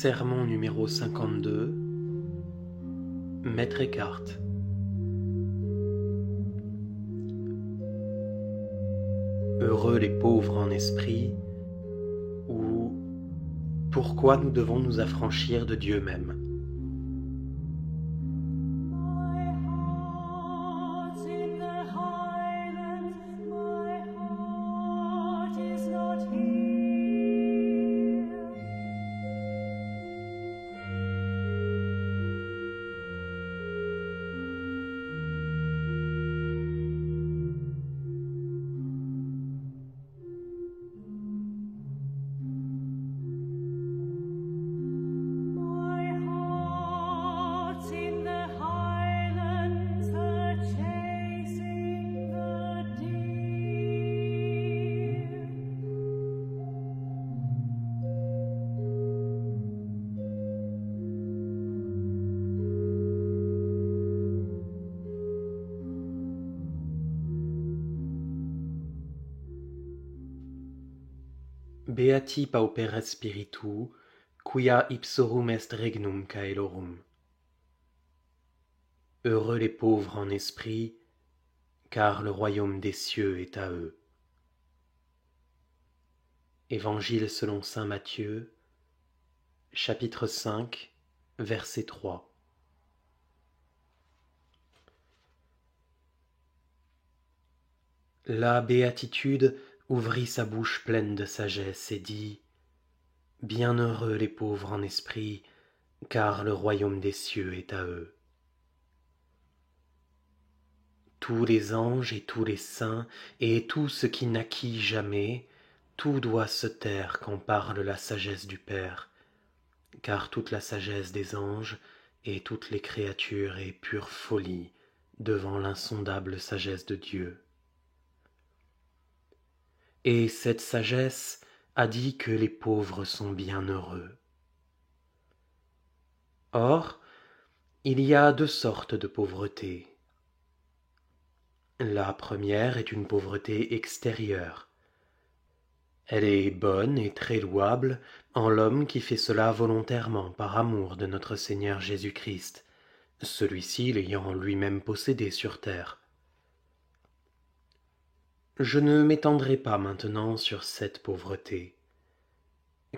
Sermon numéro 52, Maître Eckhart. Heureux les pauvres en esprit, ou pourquoi nous devons nous affranchir de Dieu même. Beati pauperes spiritu, quia ipsorum est regnum caelorum. Heureux les pauvres en esprit, car le royaume des cieux est à eux. Évangile selon saint Matthieu, chapitre 5, verset 3. La béatitude ouvrit sa bouche pleine de sagesse et dit : Bienheureux les pauvres en esprit, car le royaume des cieux est à eux. Tous les anges et tous les saints et tout ce qui naquit jamais, tout doit se taire quand parle la sagesse du Père, car toute la sagesse des anges et toutes les créatures est pure folie devant l'insondable sagesse de Dieu. Et cette sagesse a dit que les pauvres sont bienheureux. Or, il y a deux sortes de pauvreté. La première est une pauvreté extérieure. Elle est bonne et très louable en l'homme qui fait cela volontairement par amour de notre Seigneur Jésus-Christ, celui-ci l'ayant lui-même possédé sur terre. Je ne m'étendrai pas maintenant sur cette pauvreté,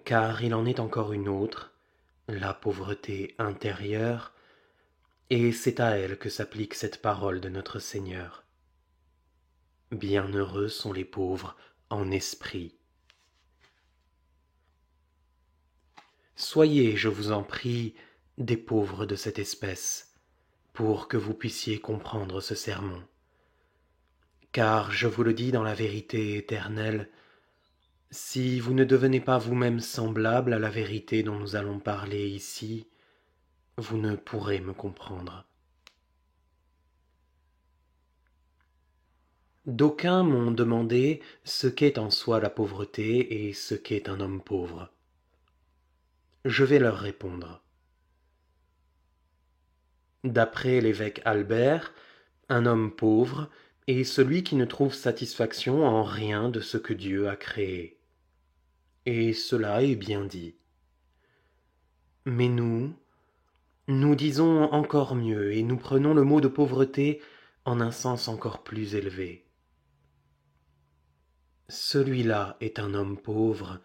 car il en est encore une autre, la pauvreté intérieure, et c'est à elle que s'applique cette parole de notre Seigneur. Bienheureux sont les pauvres en esprit. Soyez, je vous en prie, des pauvres de cette espèce, pour que vous puissiez comprendre ce sermon. Car je vous le dis dans la vérité éternelle, si vous ne devenez pas vous-même semblable à la vérité dont nous allons parler ici, vous ne pourrez me comprendre. D'aucuns m'ont demandé ce qu'est en soi la pauvreté et ce qu'est un homme pauvre. Je vais leur répondre. D'après l'évêque Albert, un homme pauvre est celui qui ne trouve satisfaction en rien de ce que Dieu a créé. Et cela est bien dit. Mais nous disons encore mieux et nous prenons le mot de pauvreté en un sens encore plus élevé. Celui-là est un homme pauvre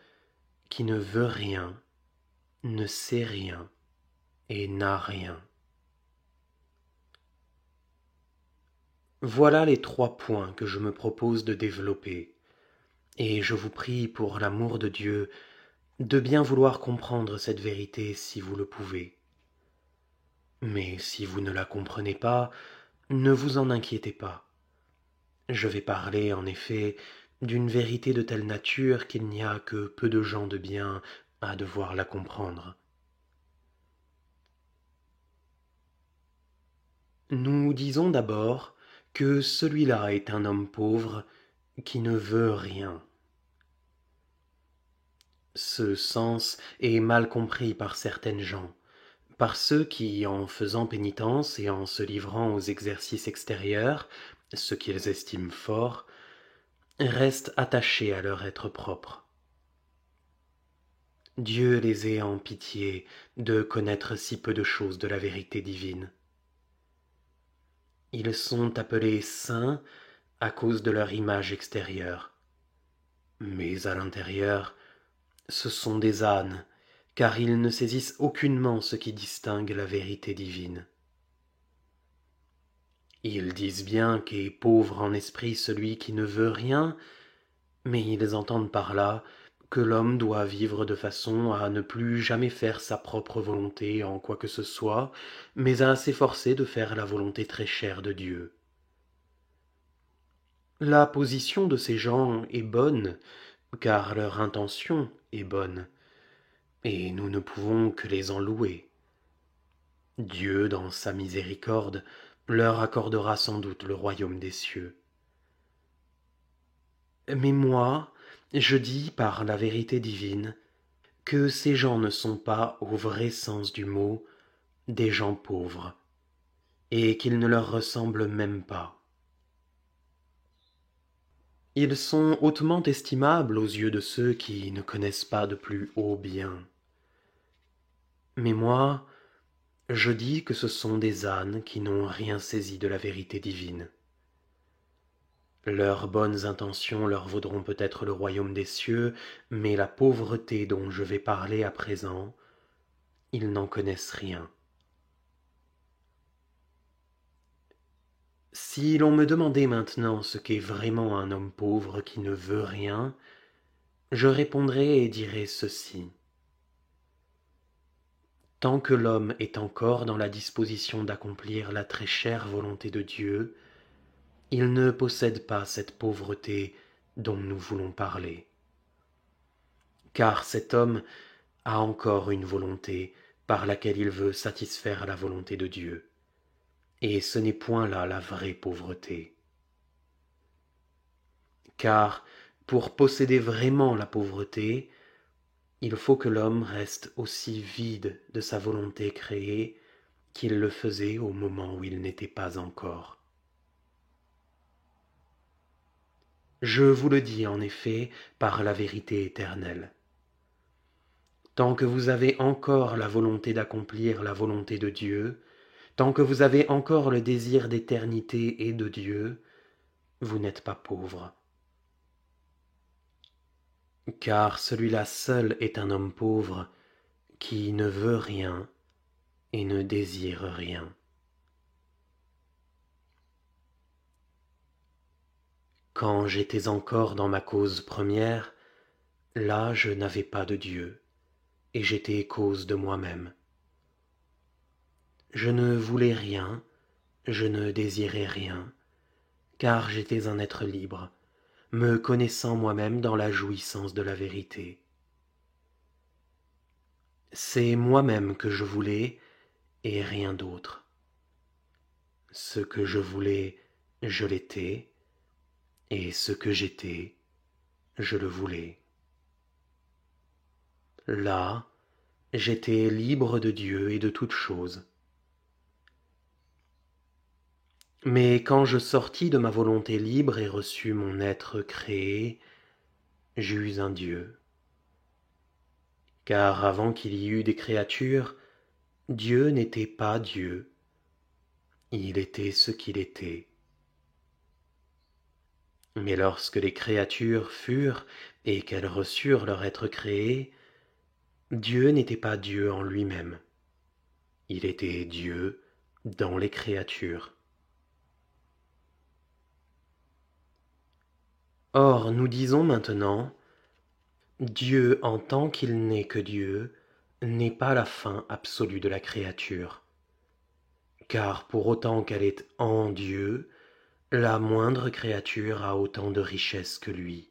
qui ne veut rien, ne sait rien et n'a rien. Voilà les 3 points que je me propose de développer, et je vous prie pour l'amour de Dieu de bien vouloir comprendre cette vérité si vous le pouvez. Mais si vous ne la comprenez pas, ne vous en inquiétez pas. Je vais parler en effet d'une vérité de telle nature qu'il n'y a que peu de gens de bien à devoir la comprendre. Nous disons d'abord que celui-là est un homme pauvre qui ne veut rien. Ce sens est mal compris par certaines gens, par ceux qui, en faisant pénitence et en se livrant aux exercices extérieurs, ce qu'ils estiment fort, restent attachés à leur être propre. Dieu les ait en pitié de connaître si peu de choses de la vérité divine. Ils sont appelés saints à cause de leur image extérieure. Mais à l'intérieur, ce sont des ânes, car ils ne saisissent aucunement ce qui distingue la vérité divine. Ils disent bien qu'est pauvre en esprit celui qui ne veut rien, mais ils entendent par là que l'homme doit vivre de façon à ne plus jamais faire sa propre volonté en quoi que ce soit, mais à s'efforcer de faire la volonté très chère de Dieu. La position de ces gens est bonne, car leur intention est bonne, et nous ne pouvons que les en louer. Dieu, dans sa miséricorde, leur accordera sans doute le royaume des cieux. Mais moi, je dis par la vérité divine que ces gens ne sont pas, au vrai sens du mot, des gens pauvres, et qu'ils ne leur ressemblent même pas. Ils sont hautement estimables aux yeux de ceux qui ne connaissent pas de plus haut bien. Mais moi, je dis que ce sont des ânes qui n'ont rien saisi de la vérité divine. Leurs bonnes intentions leur vaudront peut-être le royaume des cieux, mais la pauvreté dont je vais parler à présent, ils n'en connaissent rien. Si l'on me demandait maintenant ce qu'est vraiment un homme pauvre qui ne veut rien, je répondrais et dirais ceci. Tant que l'homme est encore dans la disposition d'accomplir la très chère volonté de Dieu, il ne possède pas cette pauvreté dont nous voulons parler. Car cet homme a encore une volonté par laquelle il veut satisfaire la volonté de Dieu, et ce n'est point là la vraie pauvreté. Car pour posséder vraiment la pauvreté, il faut que l'homme reste aussi vide de sa volonté créée qu'il le faisait au moment où il n'était pas encore. Je vous le dis en effet par la vérité éternelle. Tant que vous avez encore la volonté d'accomplir la volonté de Dieu, tant que vous avez encore le désir d'éternité et de Dieu, vous n'êtes pas pauvre. Car celui-là seul est un homme pauvre qui ne veut rien et ne désire rien. Quand j'étais encore dans ma cause première, là je n'avais pas de Dieu, et j'étais cause de moi-même. Je ne voulais rien, je ne désirais rien, car j'étais un être libre, me connaissant moi-même dans la jouissance de la vérité. C'est moi-même que je voulais, et rien d'autre. Ce que je voulais, je l'étais, et ce que j'étais, je le voulais. Là, j'étais libre de Dieu et de toutes choses. Mais quand je sortis de ma volonté libre et reçus mon être créé, j'eus un Dieu. Car avant qu'il y eût des créatures, Dieu n'était pas Dieu, il était ce qu'il était. Mais lorsque les créatures furent et qu'elles reçurent leur être créé, Dieu n'était pas Dieu en lui-même, il était Dieu dans les créatures. Or, nous disons maintenant, Dieu en tant qu'il n'est que Dieu, n'est pas la fin absolue de la créature, car pour autant qu'elle est en Dieu, la moindre créature a autant de richesse que lui.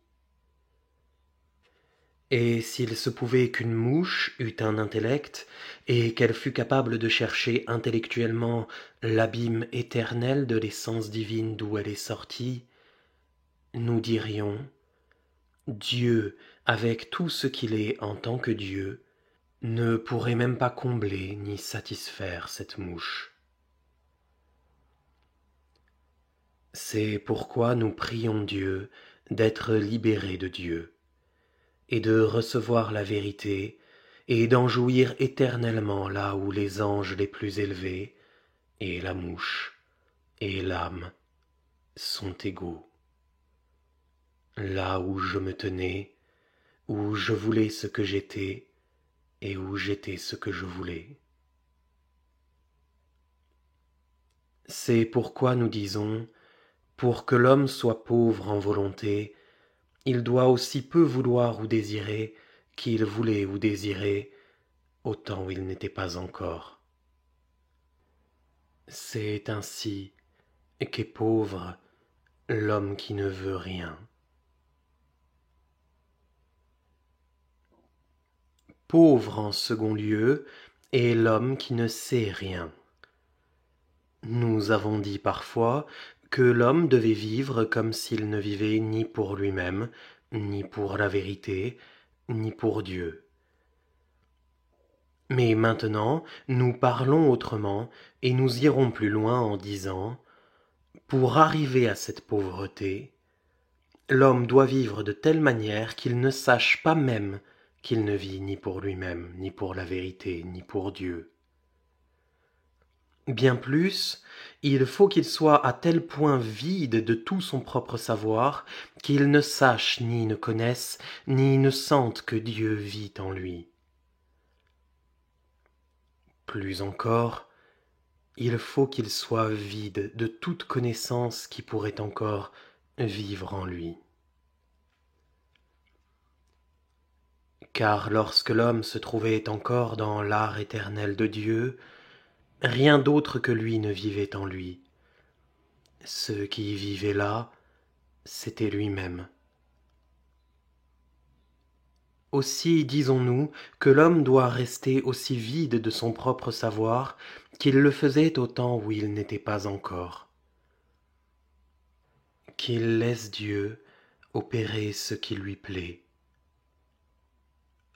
Et s'il se pouvait qu'une mouche eût un intellect, et qu'elle fût capable de chercher intellectuellement l'abîme éternel de l'essence divine d'où elle est sortie, nous dirions, Dieu, avec tout ce qu'il est en tant que Dieu, ne pourrait même pas combler ni satisfaire cette mouche. C'est pourquoi nous prions Dieu d'être libérés de Dieu, et de recevoir la vérité et d'en jouir éternellement là où les anges les plus élevés, et la mouche, et l'âme sont égaux. Là où je me tenais, où je voulais ce que j'étais, et où j'étais ce que je voulais. C'est pourquoi nous disons, pour que l'homme soit pauvre en volonté, il doit aussi peu vouloir ou désirer qu'il voulait ou désirait, autant où il n'était pas encore. C'est ainsi qu'est pauvre l'homme qui ne veut rien. Pauvre en second lieu est l'homme qui ne sait rien. Nous avons dit parfois que l'homme devait vivre comme s'il ne vivait ni pour lui-même, ni pour la vérité, ni pour Dieu. Mais maintenant, nous parlons autrement et nous irons plus loin en disant, pour arriver à cette pauvreté, l'homme doit vivre de telle manière qu'il ne sache pas même qu'il ne vit ni pour lui-même, ni pour la vérité, ni pour Dieu. Bien plus, il faut qu'il soit à tel point vide de tout son propre savoir qu'il ne sache ni ne connaisse, ni ne sente que Dieu vit en lui. Plus encore, il faut qu'il soit vide de toute connaissance qui pourrait encore vivre en lui. Car lorsque l'homme se trouvait encore dans l'art éternel de Dieu, rien d'autre que lui ne vivait en lui. Ce qui vivait là, c'était lui-même. Aussi disons-nous que l'homme doit rester aussi vide de son propre savoir qu'il le faisait au temps où il n'était pas encore. Qu'il laisse Dieu opérer ce qui lui plaît.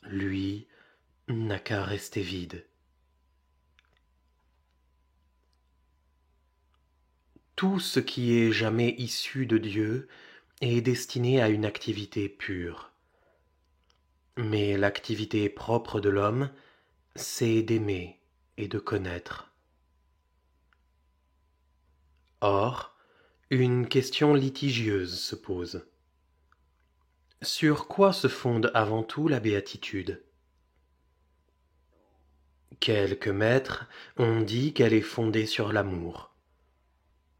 Lui n'a qu'à rester vide. Tout ce qui est jamais issu de Dieu est destiné à une activité pure. Mais l'activité propre de l'homme, c'est d'aimer et de connaître. Or, une question litigieuse se pose. Sur quoi se fonde avant tout la béatitude? Quelques maîtres ont dit qu'elle est fondée sur l'amour,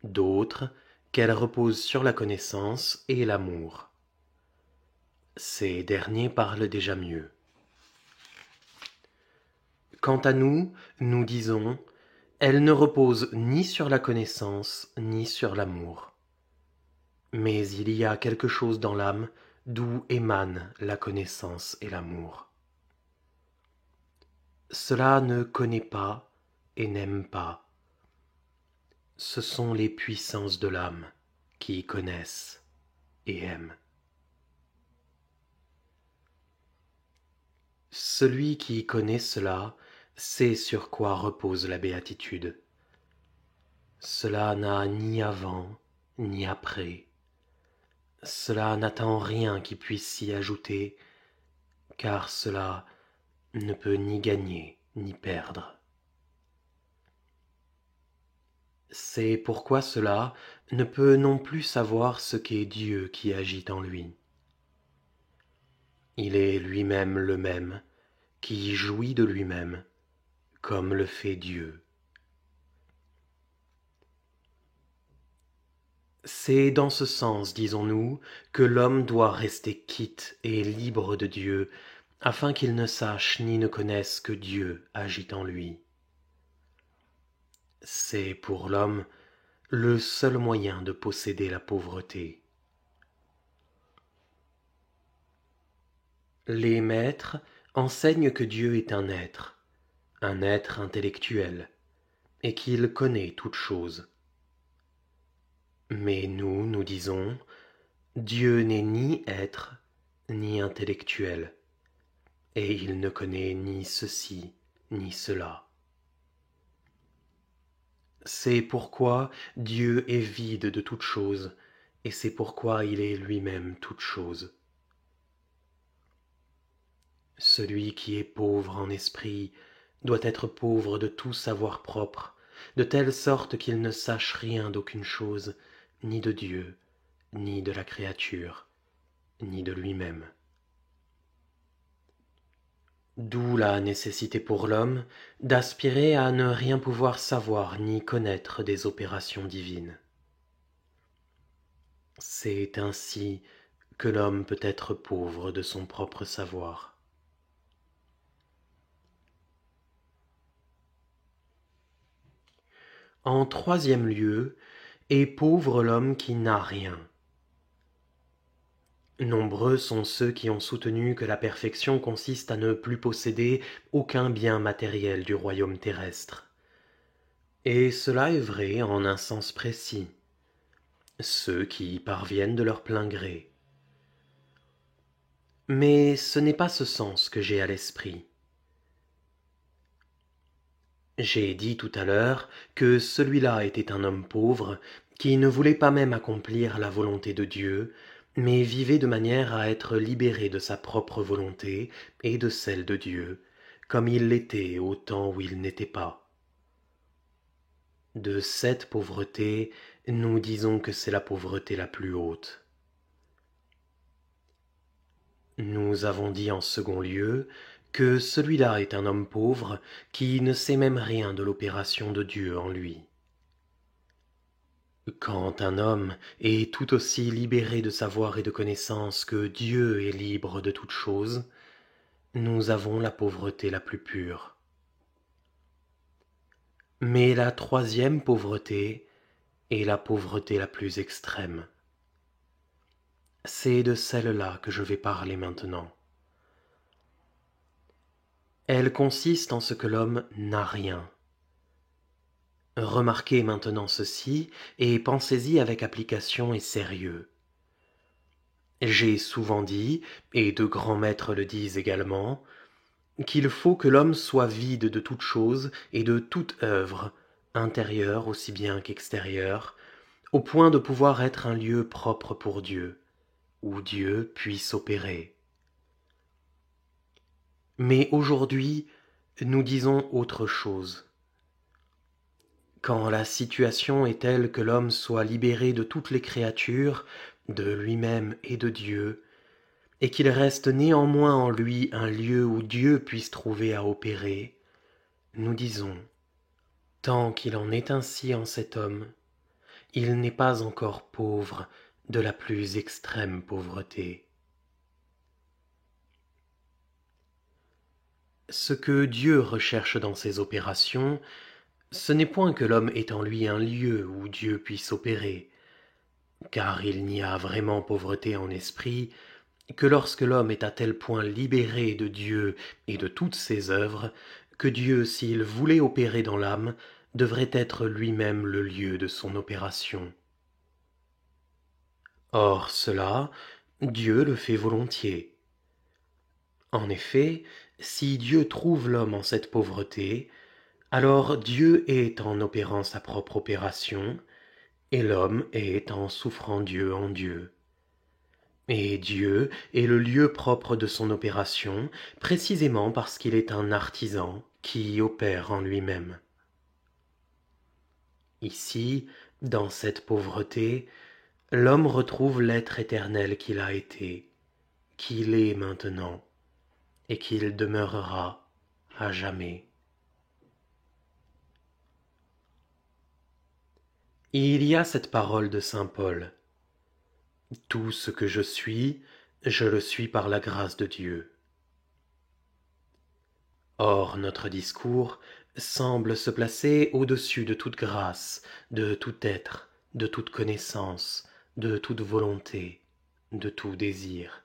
d'autres qu'elle repose sur la connaissance et l'amour. Ces derniers parlent déjà mieux. Quant à nous, nous disons, elle ne repose ni sur la connaissance ni sur l'amour. Mais il y a quelque chose dans l'âme d'où émanent la connaissance et l'amour. Cela ne connaît pas et n'aime pas. Ce sont les puissances de l'âme qui connaissent et aiment. Celui qui connaît cela sait sur quoi repose la béatitude. Cela n'a ni avant ni après. Cela n'attend rien qui puisse s'y ajouter, car cela ne peut ni gagner ni perdre. C'est pourquoi cela ne peut non plus savoir ce qu'est Dieu qui agit en lui. Il est lui-même le même, qui jouit de lui-même, comme le fait Dieu. C'est dans ce sens, disons-nous, que l'homme doit rester quitte et libre de Dieu, afin qu'il ne sache ni ne connaisse que Dieu agit en lui. C'est pour l'homme le seul moyen de posséder la pauvreté. Les maîtres enseignent que Dieu est un être intellectuel, et qu'il connaît toutes choses. Mais nous disons, Dieu n'est ni être, ni intellectuel, et il ne connaît ni ceci, ni cela. C'est pourquoi Dieu est vide de toute chose, et c'est pourquoi il est lui-même toute chose. Celui qui est pauvre en esprit doit être pauvre de tout savoir propre, de telle sorte qu'il ne sache rien d'aucune chose, ni de Dieu, ni de la créature, ni de lui-même. D'où la nécessité pour l'homme d'aspirer à ne rien pouvoir savoir ni connaître des opérations divines. C'est ainsi que l'homme peut être pauvre de son propre savoir. En troisième lieu, est pauvre l'homme qui n'a rien. Nombreux sont ceux qui ont soutenu que la perfection consiste à ne plus posséder aucun bien matériel du royaume terrestre. Et cela est vrai en un sens précis. Ceux qui y parviennent de leur plein gré. Mais ce n'est pas ce sens que j'ai à l'esprit. J'ai dit tout à l'heure que celui-là était un homme pauvre qui ne voulait pas même accomplir la volonté de Dieu, mais vivait de manière à être libéré de sa propre volonté et de celle de Dieu, comme il l'était au temps où il n'était pas. De cette pauvreté, nous disons que c'est la pauvreté la plus haute. Nous avons dit en second lieu que celui-là est un homme pauvre qui ne sait même rien de l'opération de Dieu en lui. Quand un homme est tout aussi libéré de savoir et de connaissance que Dieu est libre de toutes choses, nous avons la pauvreté la plus pure. Mais la troisième pauvreté est la pauvreté la plus extrême. C'est de celle-là que je vais parler maintenant. Elle consiste en ce que l'homme n'a rien. Remarquez maintenant ceci et pensez-y avec application et sérieux. J'ai souvent dit, et de grands maîtres le disent également, qu'il faut que l'homme soit vide de toute chose et de toute œuvre, intérieure aussi bien qu'extérieure, au point de pouvoir être un lieu propre pour Dieu, où Dieu puisse opérer. Mais aujourd'hui, nous disons autre chose. Quand la situation est telle que l'homme soit libéré de toutes les créatures, de lui-même et de Dieu, et qu'il reste néanmoins en lui un lieu où Dieu puisse trouver à opérer, nous disons, tant qu'il en est ainsi en cet homme, il n'est pas encore pauvre de la plus extrême pauvreté. Ce que Dieu recherche dans ses opérations, ce n'est point que l'homme ait en lui un lieu où Dieu puisse opérer, car il n'y a vraiment pauvreté en esprit que lorsque l'homme est à tel point libéré de Dieu et de toutes ses œuvres, que Dieu, s'il voulait opérer dans l'âme, devrait être lui-même le lieu de son opération. Or cela, Dieu le fait volontiers. En effet, si Dieu trouve l'homme en cette pauvreté, alors Dieu est en opérant sa propre opération, et l'homme est en souffrant Dieu en Dieu. Et Dieu est le lieu propre de son opération, précisément parce qu'il est un artisan qui opère en lui-même. Ici, dans cette pauvreté, l'homme retrouve l'être éternel qu'il a été, qu'il est maintenant, et qu'il demeurera à jamais. Il y a cette parole de saint Paul. Tout ce que je le suis par la grâce de Dieu. Or notre discours semble se placer au-dessus de toute grâce, de tout être, de toute connaissance, de toute volonté, de tout désir.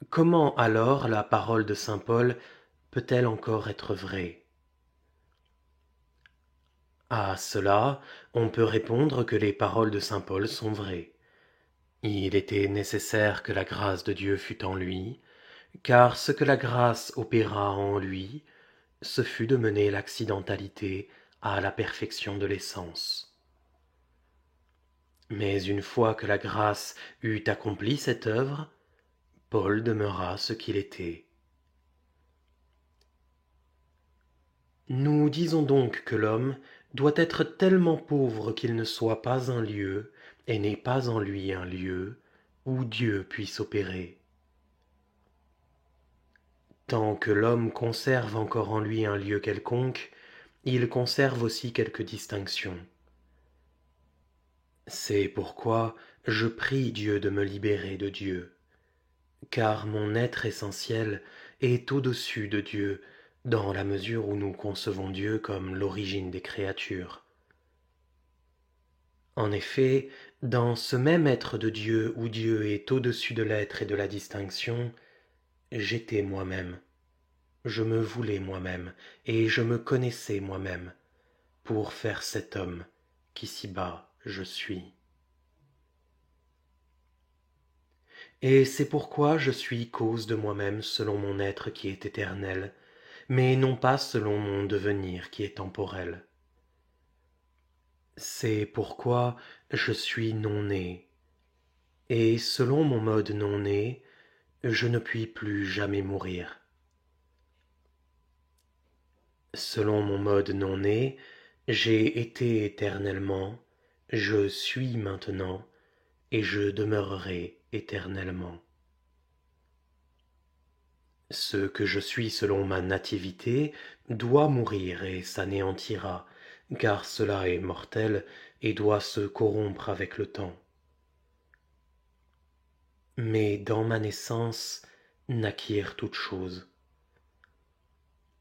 Comment alors la parole de saint Paul peut-elle encore être vraie? À cela, on peut répondre que les paroles de saint Paul sont vraies. Il était nécessaire que la grâce de Dieu fût en lui, car ce que la grâce opéra en lui, ce fut de mener l'accidentalité à la perfection de l'essence. Mais une fois que la grâce eut accompli cette œuvre, Paul demeura ce qu'il était. Nous disons donc que l'homme doit être tellement pauvre qu'il ne soit pas un lieu, et n'ait pas en lui un lieu, où Dieu puisse opérer. Tant que l'homme conserve encore en lui un lieu quelconque, il conserve aussi quelque distinction. C'est pourquoi je prie Dieu de me libérer de Dieu, car mon être essentiel est au-dessus de Dieu, dans la mesure où nous concevons Dieu comme l'origine des créatures. En effet, dans ce même être de Dieu où Dieu est au-dessus de l'être et de la distinction, j'étais moi-même, je me voulais moi-même, et je me connaissais moi-même, pour faire cet homme qu'ici-bas je suis. Et c'est pourquoi je suis cause de moi-même selon mon être qui est éternel, mais non pas selon mon devenir qui est temporel. C'est pourquoi je suis non-né, et selon mon mode non-né, je ne puis plus jamais mourir. Selon mon mode non-né, j'ai été éternellement, je suis maintenant, et je demeurerai éternellement. Ce que je suis selon ma nativité doit mourir et s'anéantira, car cela est mortel et doit se corrompre avec le temps. Mais dans ma naissance naquirent toutes choses.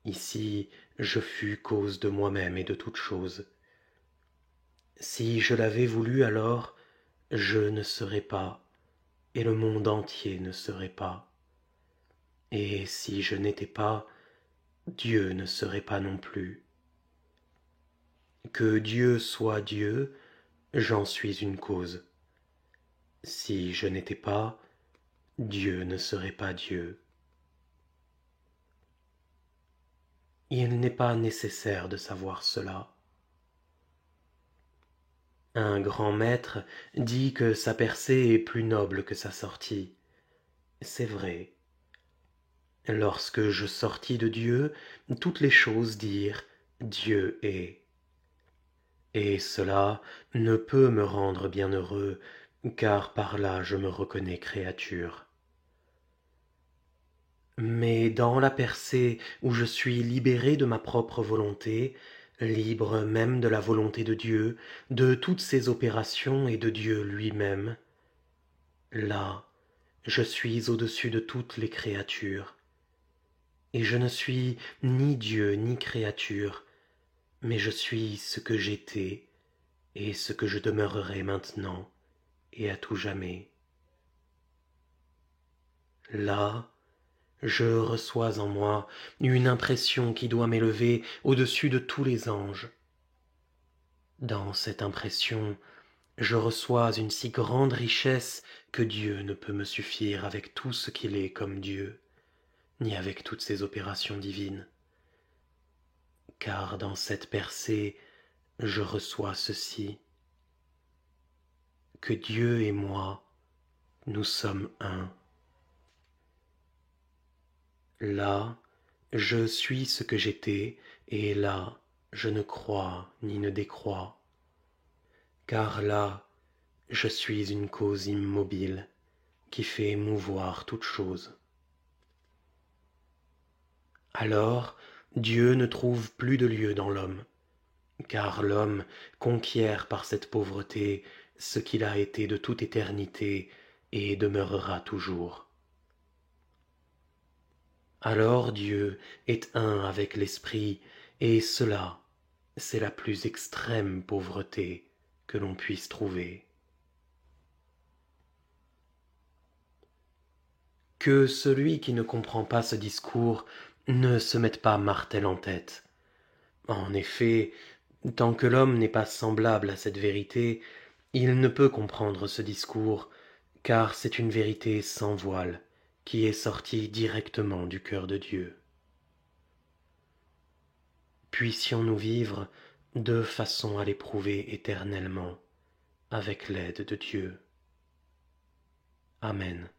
Ici, je fus cause de moi-même et de toutes choses. Si je l'avais voulu alors, je ne serais pas, et le monde entier ne serait pas. Et si je n'étais pas, Dieu ne serait pas non plus. Que Dieu soit Dieu, j'en suis une cause. Si je n'étais pas, Dieu ne serait pas Dieu. Il n'est pas nécessaire de savoir cela. Un grand maître dit que sa percée est plus noble que sa sortie. C'est vrai. Lorsque je sortis de Dieu, toutes les choses dirent « Dieu est ». Et cela ne peut me rendre bienheureux, car par là je me reconnais créature. Mais dans la percée où je suis libéré de ma propre volonté, libre même de la volonté de Dieu, de toutes ses opérations et de Dieu lui-même, là, je suis au-dessus de toutes les créatures. Et je ne suis ni Dieu ni créature, mais je suis ce que j'étais et ce que je demeurerai maintenant et à tout jamais. Là, je reçois en moi une impression qui doit m'élever au-dessus de tous les anges. Dans cette impression, je reçois une si grande richesse que Dieu ne peut me suffire avec tout ce qu'il est comme Dieu, ni avec toutes ses opérations divines. Car dans cette percée, je reçois ceci, que Dieu et moi, nous sommes un. Là, je suis ce que j'étais, et là, je ne crois ni ne décrois. Car là, je suis une cause immobile qui fait mouvoir toute chose. Alors, Dieu ne trouve plus de lieu dans l'homme, car l'homme conquiert par cette pauvreté ce qu'il a été de toute éternité et demeurera toujours. Alors Dieu est un avec l'Esprit, et cela, c'est la plus extrême pauvreté que l'on puisse trouver. Que celui qui ne comprend pas ce discours ne se mette pas martel en tête. En effet, tant que l'homme n'est pas semblable à cette vérité, il ne peut comprendre ce discours, car c'est une vérité sans voile, qui est sortie directement du cœur de Dieu. Puissions-nous vivre de façon à l'éprouver éternellement, avec l'aide de Dieu. Amen.